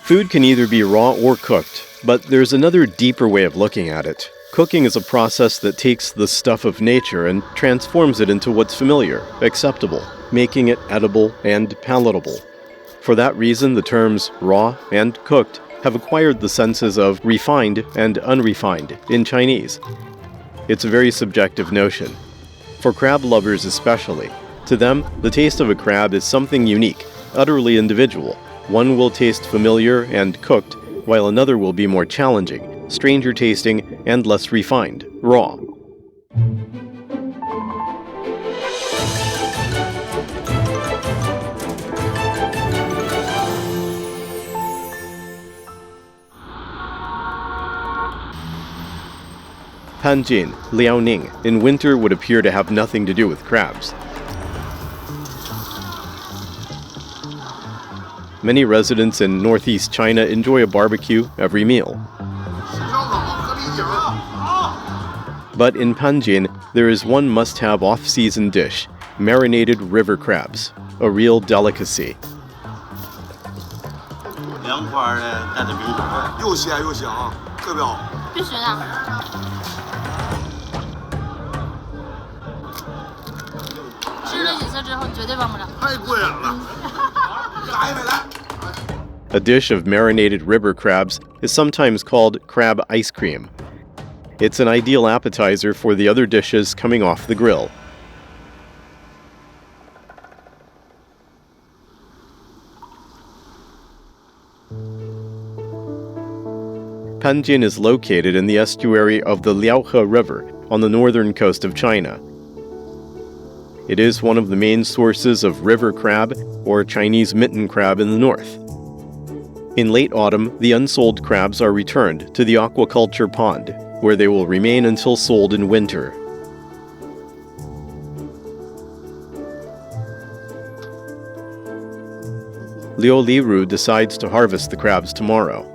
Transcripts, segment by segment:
Food can either be raw or cooked, but there's another deeper way of looking at it. Cooking is a process that takes the stuff of nature and transforms it into what's familiar, acceptable, making it edible and palatable. For that reason, the terms raw and cooked have acquired the senses of refined and unrefined in Chinese. It's a very subjective notion. For crab lovers especially, to them, the taste of a crab is something unique, utterly individual. One will taste familiar and cooked, while another will be more challenging, stranger tasting, and less refined, raw. Panjin, Liaoning, in winter would appear to have nothing to do with crabs. Many residents in Northeast China enjoy a barbecue every meal. But in Panjin, there is one must-have off-season dish, marinated river crabs, a real delicacy. A dish of marinated river crabs is sometimes called crab ice cream. It's an ideal appetizer for the other dishes coming off the grill. Panjin is located in the estuary of the Liaohe River on the northern coast of China. It is one of the main sources of river crab, or Chinese mitten crab, in the north. In late autumn, the unsold crabs are returned to the aquaculture pond, where they will remain until sold in winter. Liu Liru decides to harvest the crabs tomorrow.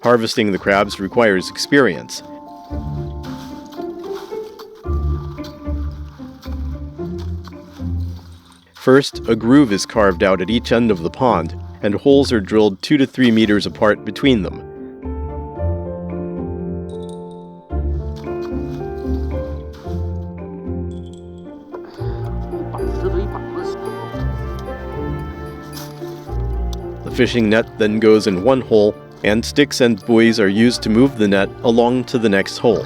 Harvesting the crabs requires experience. First, a groove is carved out at each end of the pond, and holes are drilled 2 to 3 meters apart between them. The fishing net then goes in one hole, and sticks and buoys are used to move the net along to the next hole.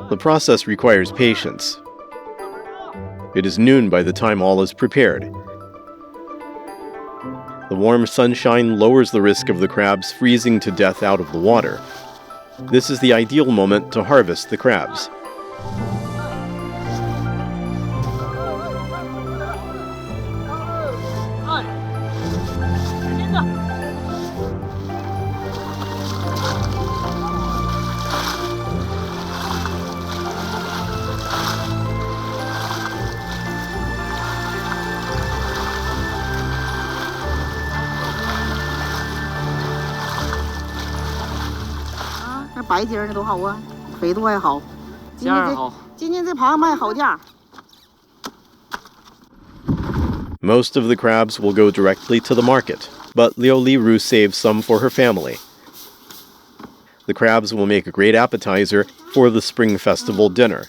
The process requires patience. It is noon by the time all is prepared. The warm sunshine lowers the risk of the crabs freezing to death out of the water. This is the ideal moment to harvest the crabs. Most of the crabs will go directly to the market, but Liu Liru saves some for her family. The crabs will make a great appetizer for the Spring Festival dinner.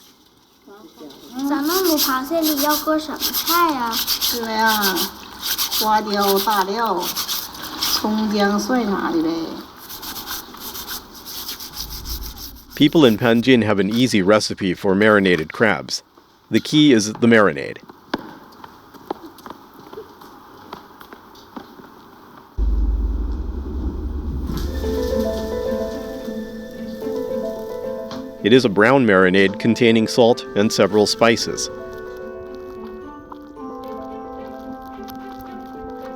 People in Panjin have an easy recipe for marinated crabs. The key is the marinade. It is a brown marinade containing salt and several spices.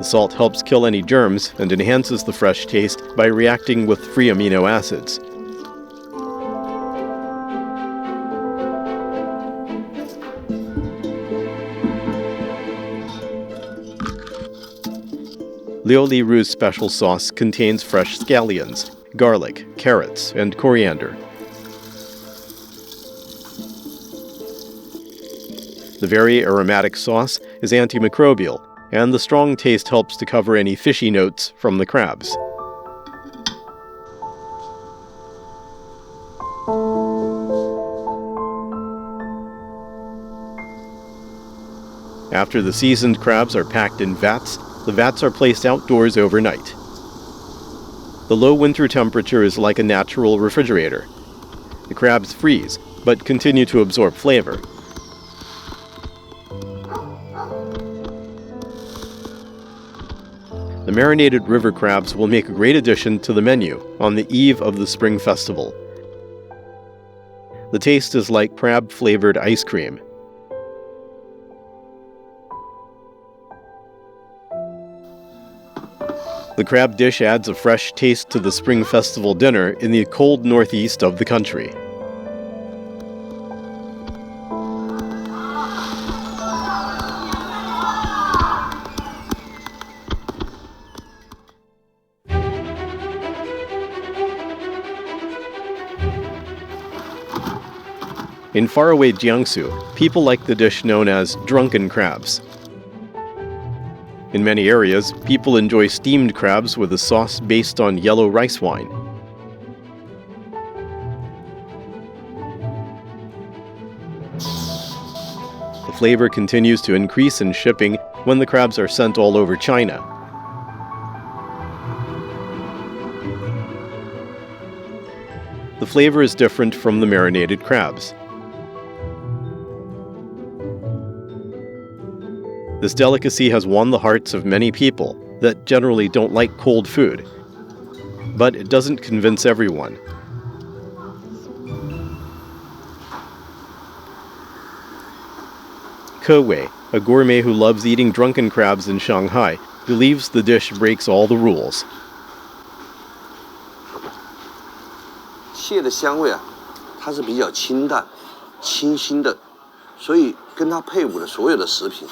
The salt helps kill any germs and enhances the fresh taste by reacting with free amino acids. Liu Li Ru's special sauce contains fresh scallions, garlic, carrots, and coriander. The very aromatic sauce is antimicrobial, and the strong taste helps to cover any fishy notes from the crabs. After the seasoned crabs are packed in vats, the vats are placed outdoors overnight. The low winter temperature is like a natural refrigerator. The crabs freeze, but continue to absorb flavor. The marinated river crabs will make a great addition to the menu on the eve of the Spring Festival. The taste is like crab-flavored ice cream. The crab dish adds a fresh taste to the Spring Festival dinner in the cold northeast of the country. In faraway Jiangsu, people like the dish known as drunken crabs. In many areas, people enjoy steamed crabs with a sauce based on yellow rice wine. The flavor continues to increase in shipping when the crabs are sent all over China. The flavor is different from the marinated crabs. This delicacy has won the hearts of many people that generally don't like cold food. But it doesn't convince everyone. Ke Wei, a gourmet who loves eating drunken crabs in Shanghai, believes the dish breaks all the rules. 蟹的香味啊，它是比较清淡、清新的，所以跟它配伍的所有的食品。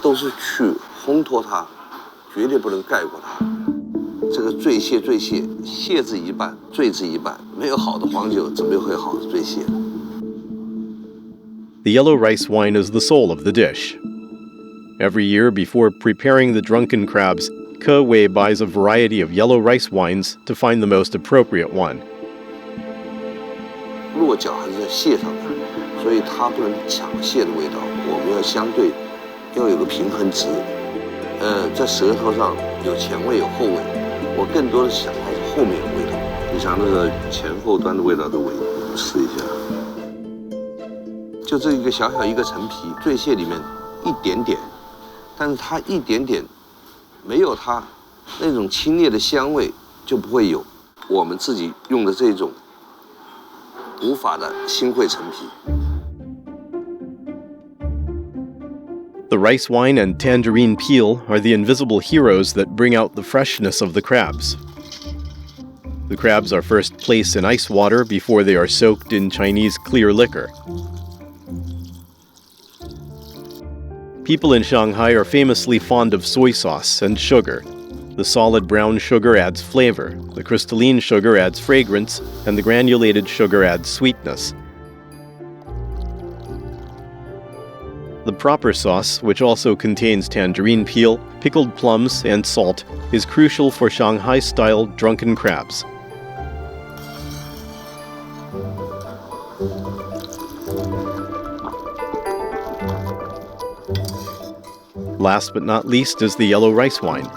都是去烘托它，绝对不能盖过它。这个醉蟹，蟹字一半，醉字一半，没有好的黄酒，怎么会好的醉蟹？ The yellow rice wine is the soul of the dish. Every year, before preparing the drunken crabs, Ke Wei buys a variety of yellow rice wines to find the most appropriate one. 落脚还是在蟹上的，所以它不能抢蟹的味道，我们要相对。 要有个平衡值，在舌头上有前味有后味，我更多的想它是后面有味道。你想那个前后端的味道都试一下，就这一个小小一个陈皮，醉蟹里面一点点，但是它一点点没有它那种清冽的香味就不会有我们自己用的这种古法的新会陈皮。 The rice wine and tangerine peel are the invisible heroes that bring out the freshness of the crabs. The crabs are first placed in ice water before they are soaked in Chinese clear liquor. People in Shanghai are famously fond of soy sauce and sugar. The solid brown sugar adds flavor, the crystalline sugar adds fragrance, and the granulated sugar adds sweetness. The proper sauce, which also contains tangerine peel, pickled plums, and salt, is crucial for Shanghai-style drunken crabs. Last but not least is the yellow rice wine.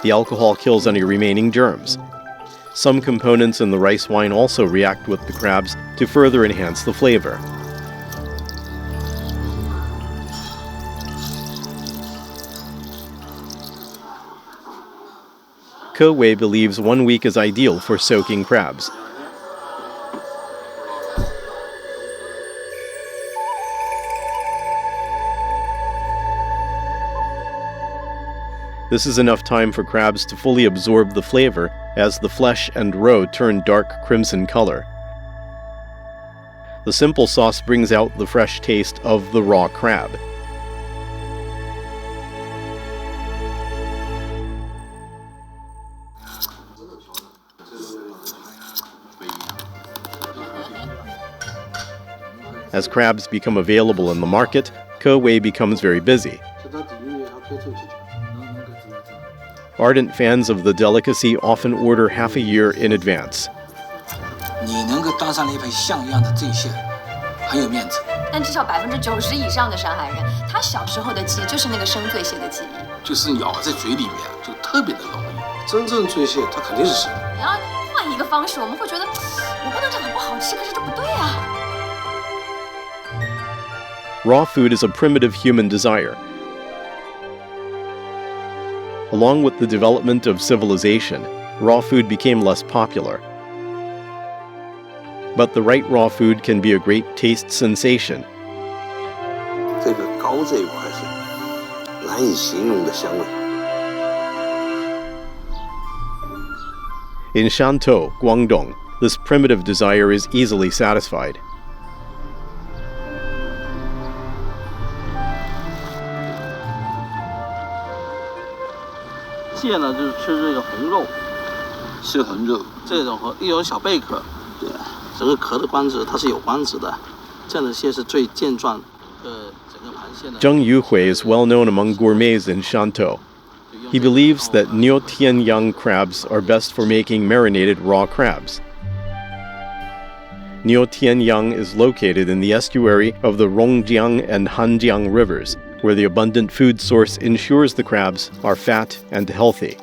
The alcohol kills any remaining germs. Some components in the rice wine also react with the crabs to further enhance the flavor. Ke Wei believes 1 week is ideal for soaking crabs. This is enough time for crabs to fully absorb the flavor as the flesh and roe turn dark crimson color. The simple sauce brings out the fresh taste of the raw crab. As crabs become available in the market, Kewei becomes very busy. Ardent fans of the delicacy often order half a year in advance. 你能够当上了一盘像样的醉蟹，很有面子。但至少90%以上的上海人，他小时候的记忆就是那个生醉蟹的记忆。就是咬在嘴里面就特别的容易。真正醉蟹，它肯定是生的。你要换一个方式，我们会觉得我不能讲它不好吃，可是这不对啊。Raw food is a primitive human desire. Along with the development of civilization, raw food became less popular. But the right raw food can be a great taste sensation. 这个膏这一块是难以形容的香味。In Shantou, Guangdong, this primitive desire is easily satisfied. 蟹呢，就是吃这个红肉，是红肉，这种和一种小贝壳，对，整个壳的关节它是有关节的，这样的蟹是最健壮。整个螃蟹呢。Zheng Yuhui is well known among gourmets in Shantou. He believes that Niutianyang crabs are best for making marinated raw crabs. Niutianyang is located in the estuary of the Rongjiang and Hanjiang rivers, where the abundant food source ensures the crabs are fat and healthy.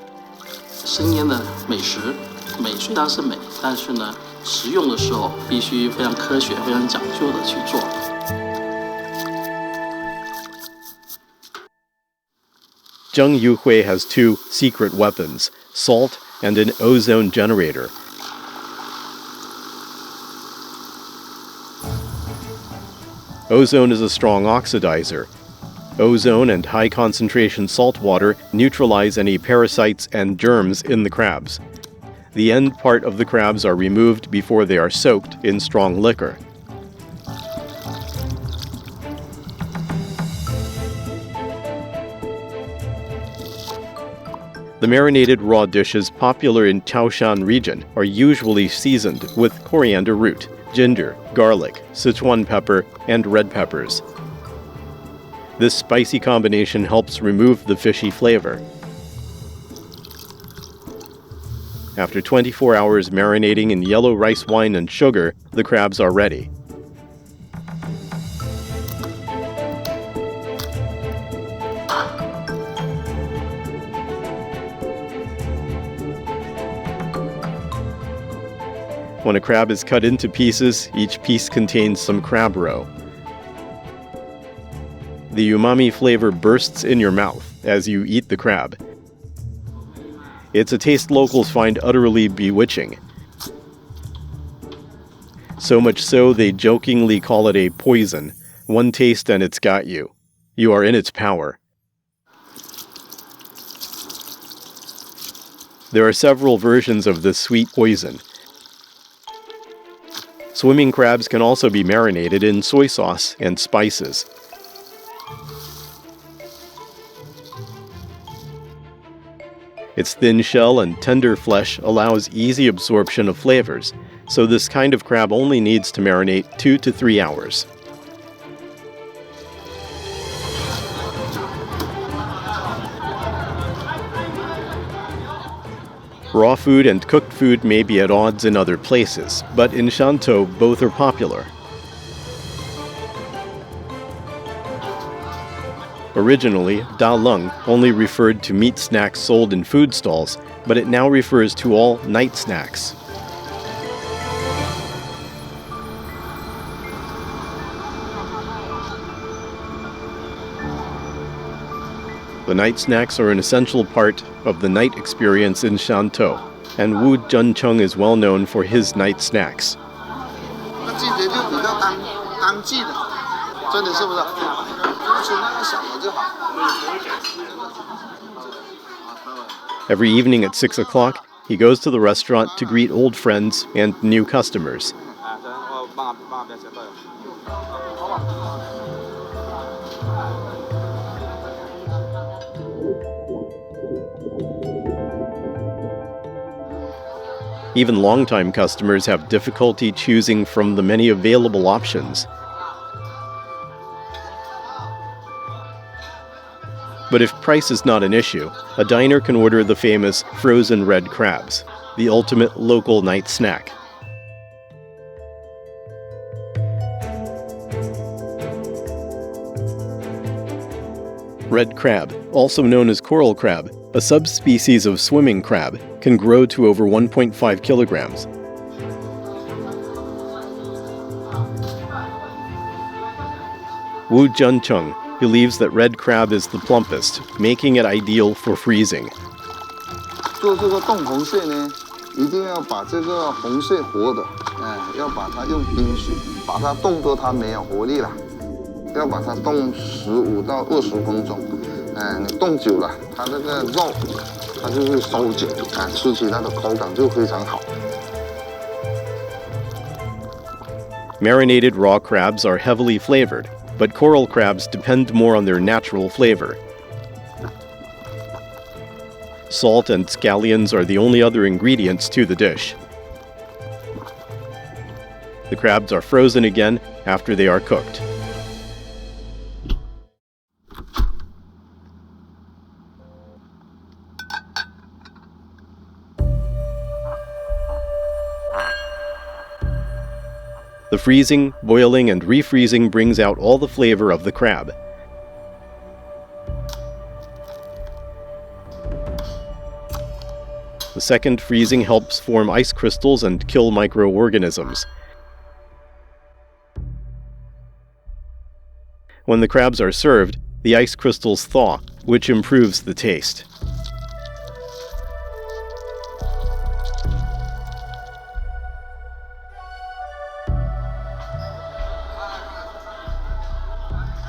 生腌的美食，美虽然是美，但是呢，食用的时候必须非常科学、非常讲究的去做。Zheng Yuhui has two secret weapons, salt and an ozone generator. Ozone is a strong oxidizer. Ozone and high-concentration salt water neutralize any parasites and germs in the crabs. The end part of the crabs are removed before they are soaked in strong liquor. The marinated raw dishes popular in Chaoshan region are usually seasoned with coriander root, ginger, garlic, Sichuan pepper, and red peppers. This spicy combination helps remove the fishy flavor. After 24 hours marinating in yellow rice wine and sugar, the crabs are ready. When a crab is cut into pieces, each piece contains some crab roe. The umami flavor bursts in your mouth as you eat the crab. It's a taste locals find utterly bewitching. So much so they jokingly call it a poison. One taste and it's got you. You are in its power. There are several versions of this sweet poison. Swimming crabs can also be marinated in soy sauce and spices. Its thin shell and tender flesh allows easy absorption of flavors, so this kind of crab only needs to marinate 2 to 3 hours. Raw food and cooked food may be at odds in other places, but in Shantou, both are popular. Originally, Da Leng only referred to meat snacks sold in food stalls, but it now refers to all night snacks. The night snacks are an essential part of the night experience in Shantou, and Wu Zhencheng is well known for his night snacks. Every evening at 6 o'clock, he goes to the restaurant to greet old friends and new customers. Even longtime customers have difficulty choosing from the many available options. But if price is not an issue, a diner can order the famous frozen red crabs, the ultimate local night snack. Red crab, also known as coral crab, a subspecies of swimming crab, can grow to over 1.5 kilograms. Wu Juncheng believes that red crab is the plumpest, making it ideal for freezing. 做这个冻红蟹呢，一定要把这个红蟹活的，要把它用冰水把它冻得它没有活力了，要把它冻15到20分钟。你冻久了，它那个肉它就会收紧，吃起来的口感就非常好。Marinated raw crabs are heavily flavored, but coral crabs depend more on their natural flavor. Salt and scallions are the only other ingredients to the dish. The crabs are frozen again after they are cooked. The freezing, boiling, and refreezing brings out all the flavor of the crab. The second freezing helps form ice crystals and kill microorganisms. When the crabs are served, the ice crystals thaw, which improves the taste.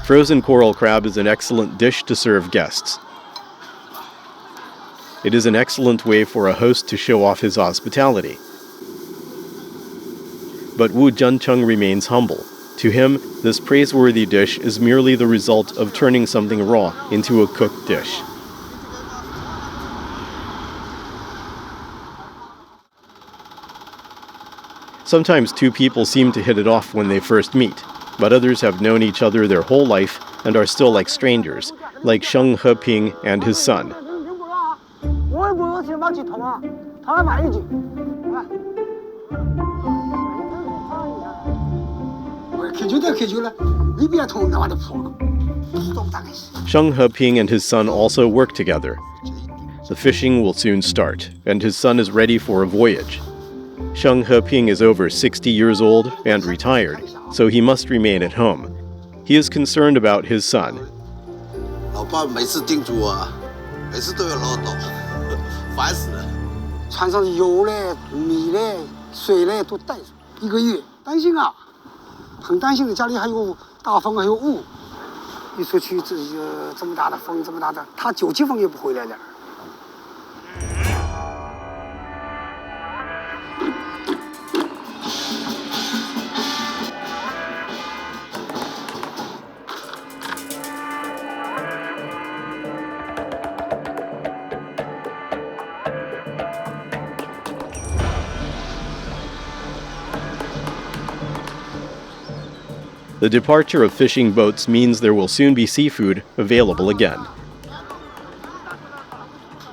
Frozen coral crab is an excellent dish to serve guests. It is an excellent way for a host to show off his hospitality. But Wu Juncheng remains humble. To him, this praiseworthy dish is merely the result of turning something raw into a cooked dish. Sometimes two people seem to hit it off when they first meet, but others have known each other their whole life and are still like strangers, like Sheng Heping and his son. Sheng Heping and his son also work together. The fishing will soon start, and his son is ready for a voyage. Sheng Heping is over 60 years old and retired, so he must remain at home. He is concerned about his son. 老爸每次叮嘱我，每次都有漏洞，烦死了。船上油嘞、米嘞、水嘞都带着，1个月，担心啊，很担心的。家里还有大风，还有雾，一出去这么大的风，这么大的，他9级风也不回来了。The departure of fishing boats means there will soon be seafood available again.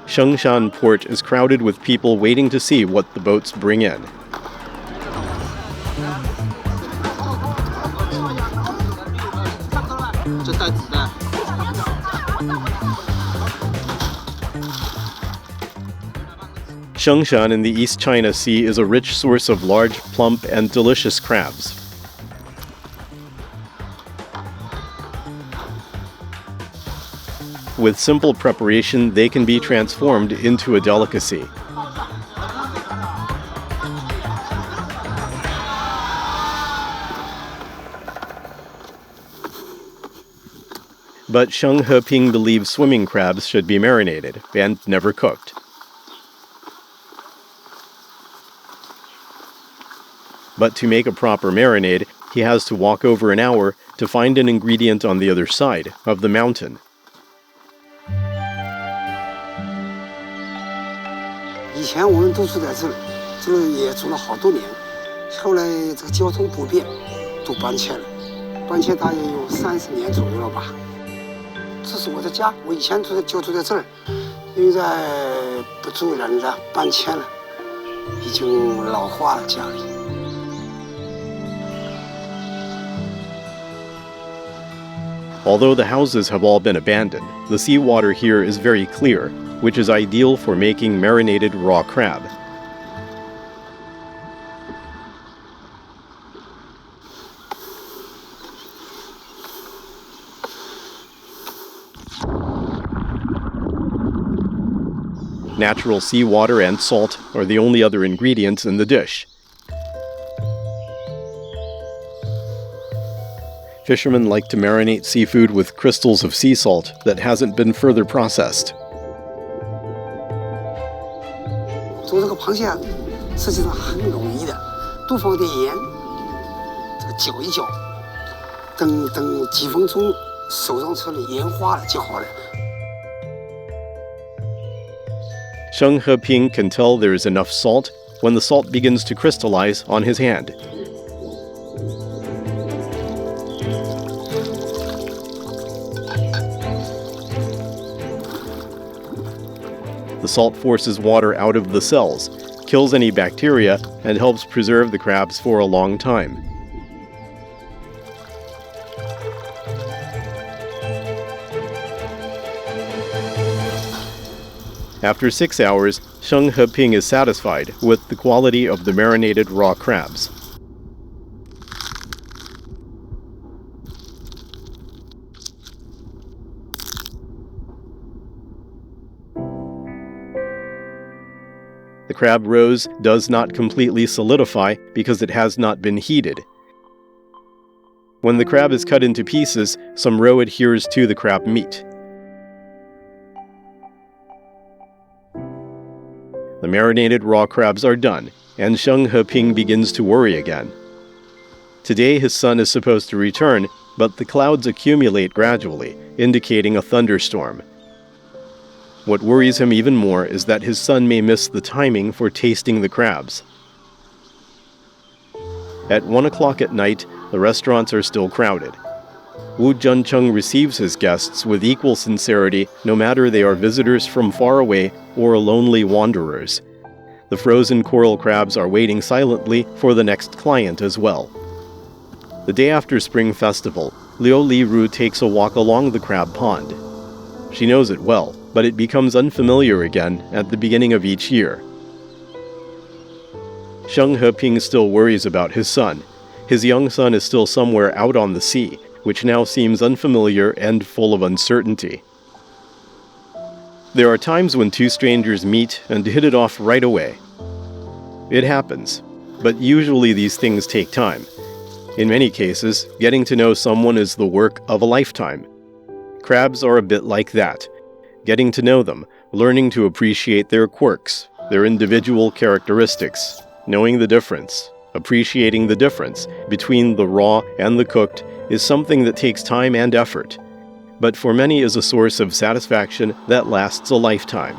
Shengshan port is crowded with people waiting to see what the boats bring in. Shengshan in the East China Sea is a rich source of large, plump, and delicious crabs. With simple preparation, they can be transformed into a delicacy. But Sheng Heping believes swimming crabs should be marinated and never cooked. But to make a proper marinade, he has to walk over an hour to find an ingredient on the other side of the mountain. 以前我们都住在这儿，这儿也住了好多年。后来这个交通不便，都搬迁了，搬迁大约有30年左右了吧。这是我的家，我以前就住在这儿，现在不住人了，搬迁了，已经老化了家里。 Although the houses have all been abandoned, the seawater here is very clear, which is ideal for making marinated raw crab. Natural seawater and salt are the only other ingredients in the dish. Fishermen like to marinate seafood with crystals of sea salt that hasn't been further processed. 做这个螃蟹实际上很容易的，多放点盐，这个搅一搅，等几分钟手上出来盐化了就好了。 Sheng Heping can tell there is enough salt when the salt begins to crystallize on his hand. The salt forces water out of the cells, kills any bacteria, and helps preserve the crabs for a long time. After 6 hours, Sheng Heping is satisfied with the quality of the marinated raw crabs. The crab rose does not completely solidify because it has not been heated. When the crab is cut into pieces, some roe adheres to the crab meat. The marinated raw crabs are done, and Sheng Heping begins to worry again. Today his son is supposed to return, but the clouds accumulate gradually, indicating a thunderstorm. What worries him even more is that his son may miss the timing for tasting the crabs. At 1 o'clock at night, the restaurants are still crowded. Wu Juncheng receives his guests with equal sincerity, no matter they are visitors from far away or lonely wanderers. The frozen coral crabs are waiting silently for the next client as well. The day after Spring Festival, Liu Liru takes a walk along the crab pond. She knows it well, but it becomes unfamiliar again at the beginning of each year. Sheng Heping still worries about his son. His young son is still somewhere out on the sea, which now seems unfamiliar and full of uncertainty. There are times when two strangers meet and hit it off right away. It happens, but usually these things take time. In many cases, getting to know someone is the work of a lifetime. Crabs are a bit like that. Getting to know them, learning to appreciate their quirks, their individual characteristics, knowing the difference, appreciating the difference between the raw and the cooked is something that takes time and effort, but for many is a source of satisfaction that lasts a lifetime.